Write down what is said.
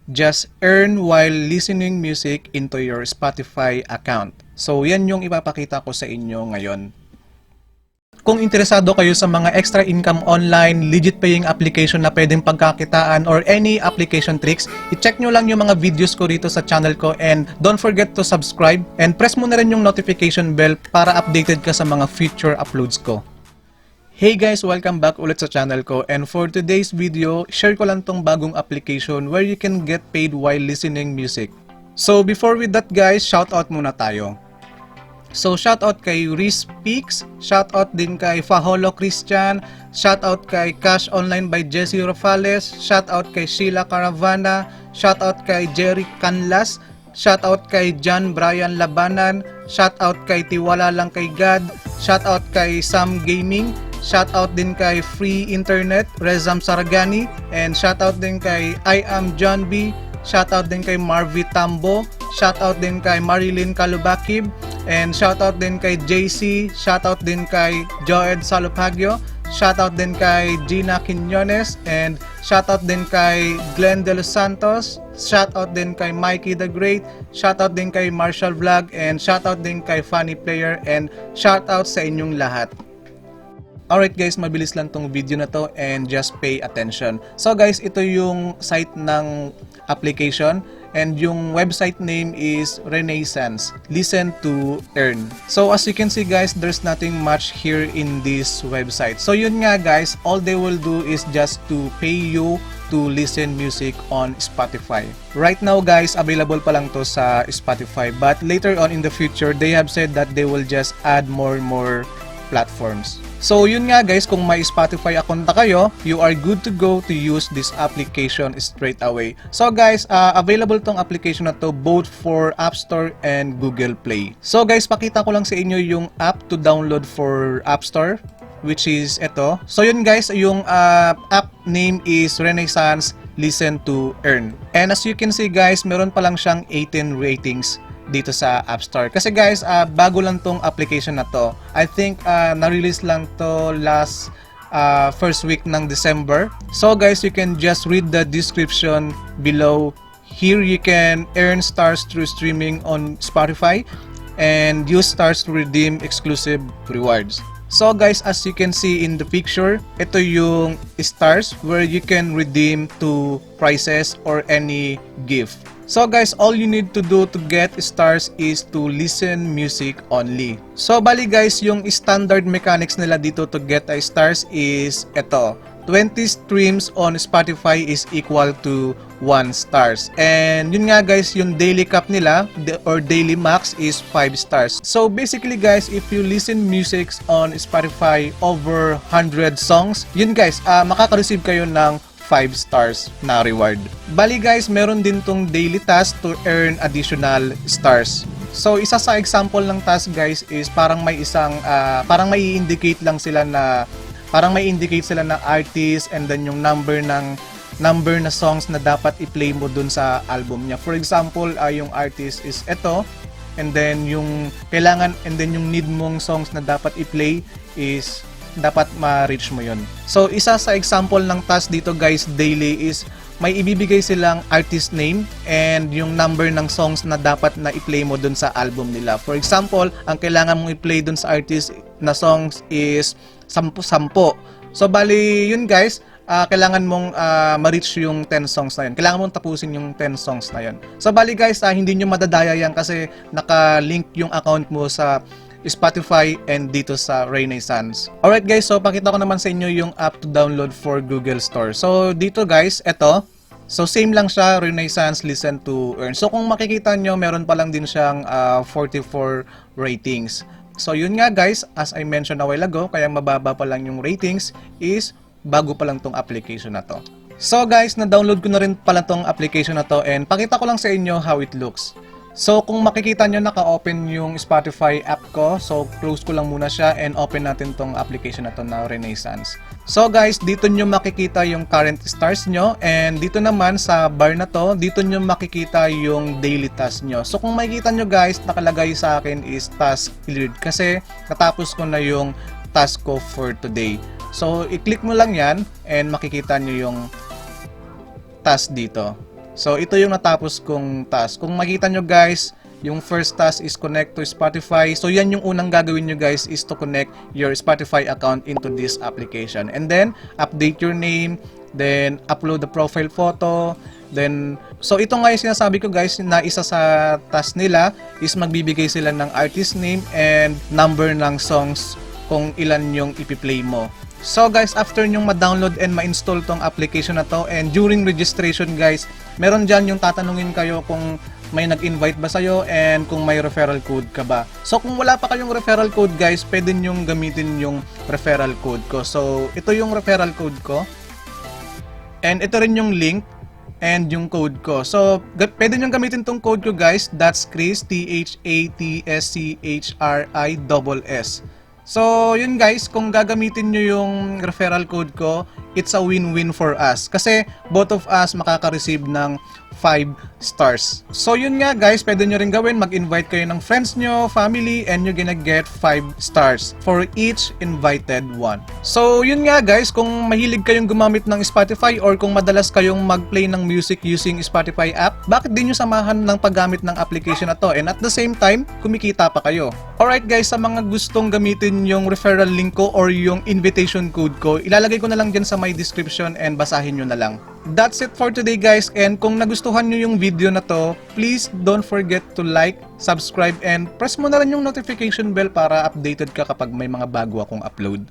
just earn while listening music into your Spotify account. So yan yung ipapakita ko sa inyo ngayon. Kung interesado kayo sa mga extra income online, legit paying application na pwedeng pagkakitaan or any application tricks, i-check nyo lang yung mga videos ko rito sa channel ko, and don't forget to subscribe and press mo na rin yung notification bell para updated ka sa mga future uploads ko. Hey guys, welcome back ulit sa channel ko, and for today's video, share ko lang tong bagong application where you can get paid while listening music. So before with that guys, shoutout muna tayo. So shoutout kay Riz Peaks, shoutout din kay Faholo Christian, shoutout kay Cash Online by Jesse Rofales, shoutout kay Sheila Caravana, shoutout kay Jerry Canlas, shoutout kay John Brian Labanan, shoutout kay Tiwala Lang Kay God, shoutout kay Sam Gaming, shoutout din kay Free Internet, Rezam Saragani, and shoutout din kay I Am John B, shoutout din kay Marvy Tambo, shoutout din kay Marilyn Kalubakib, and shoutout din kay JC, shoutout din kay Joed Salopagio, shoutout din kay Gina Quinones, and shoutout din kay Glenn De Los Santos, shoutout din kay Mikey the Great, shoutout din kay Marshall Vlog, and shoutout din kay Funny Player, and shoutout sa inyong lahat. Alright guys, mabilis lang tong video na to and just pay attention. So guys, ito yung site ng application and yung website name is Renaissance. Listen to Earn. So as you can see guys, there's nothing much here in this website. So yun nga guys, all they will do is just to pay you to listen music on Spotify. Right now guys, available pa lang to sa Spotify, but later on in the future, they have said that they will just add more and more platforms. So yun nga guys, kung may Spotify account na kayo, you are good to go to use this application straight away. So guys, available tong application na to both for App Store and Google Play. So guys, pakita ko lang sa inyo yung app to download for App Store, which is ito. So yun guys, yung app name is Renaissance Listen to Earn. And as you can see guys, meron pa lang siyang 18 ratings dito sa App Store. Kasi guys, bago lang tong application na to. I think na-release lang to last first week ng December. So guys, you can just read the description below. Here you can earn stars through streaming on Spotify and use stars to redeem exclusive rewards. So guys, as you can see in the picture, ito yung stars where you can redeem to prizes or any gift. So guys, all you need to do to get stars is to listen music only. So bali guys, yung standard mechanics nila dito to get stars is ito. 20 streams on Spotify is equal to 1 stars. And yun nga guys, yung daily cap nila or daily max is 5 stars. So basically guys, if you listen music on Spotify over 100 songs, yun guys, makaka-receive kayo ng 5 stars na reward. Bali guys, meron din tong daily task to earn additional stars. So isa sa example ng task guys is parang may isang parang may indicate lang sila na artist and then yung number na songs na dapat i-play mo dun sa album niya. For example, yung artist is ito, and then yung need mong songs na dapat i-play is dapat ma-reach mo yun. So isa sa example ng task dito guys daily is may ibibigay silang artist name and yung number ng songs na dapat na i-play mo dun sa album nila. For example, ang kailangan mong i-play dun sa artist na songs is 10. So bali yun guys, kailangan mong ma-reach yung 10 songs na yun. Kailangan mong tapusin yung 10 songs na yun. So bali guys, hindi nyo madadaya yan kasi naka-link yung account mo sa Spotify and dito sa Renaissance. Alright guys, so pakita ko naman sa inyo yung app to download for Google Store. So dito guys, eto. So same lang siya, Renaissance Listen to Earn. So kung makikita nyo, meron pa lang din siyang 44 ratings. So yun nga guys, as I mentioned a while ago, kaya mababa pa lang yung ratings is bago pa lang tong application na to. So guys, na-download ko na rin pala tong application na to and pakita ko lang sa inyo how it looks. So kung makikita nyo, naka-open yung Spotify app ko. So close ko lang muna siya and open natin tong application na to na Renaissance. So guys, dito nyo makikita yung current stars nyo, and dito naman sa bar na to, dito nyo makikita yung daily task nyo. So kung makikita nyo guys, nakalagay sa akin is task cleared kasi natapos ko na yung task ko for today. So i-click mo lang yan and makikita nyo yung task dito. So, ito yung natapos kong task. Kung makita nyo guys, yung first task is connect to Spotify. So, yan yung unang gagawin nyo guys is to connect your Spotify account into this application. And then, update your name, then upload the profile photo, then, so ito nga yung sinasabi ko guys na isa sa task nila is magbibigay sila ng artist name and number ng songs kung ilan yung ipi-play mo. So guys, after nyong ma-download and ma-install tong application na to, and during registration guys, meron dyan yung tatanungin kayo kung may nag-invite ba sa'yo and kung may referral code ka ba. So kung wala pa kayong referral code guys, pwede nyong gamitin yung referral code ko. So ito yung referral code ko. And ito rin yung link and yung code ko. So pwede nyong gamitin tong code ko guys. That's Chris, THATSCHRISS. So, yun guys, kung gagamitin nyo yung referral code ko, it's a win-win for us. Kasi, both of us makaka-receive ng 5 stars. So, yun nga guys, pwede nyo rin gawin, mag-invite kayo ng friends nyo, family, and you're gonna get 5 stars for each invited one. So, yun nga guys, kung mahilig kayong gumamit ng Spotify or kung madalas kayong mag-play ng music using Spotify app, bakit di nyo samahan ng paggamit ng application na to? And at the same time, kumikita pa kayo. Alright guys, sa mga gustong gamitin yung referral link ko or yung invitation code ko, ilalagay ko na lang dyan sa my description and basahin nyo na lang. That's it for today guys, and kung nagustuhan nyo yung video na to, please don't forget to like, subscribe, and press mo na rin yung notification bell para updated ka kapag may mga bago akong upload.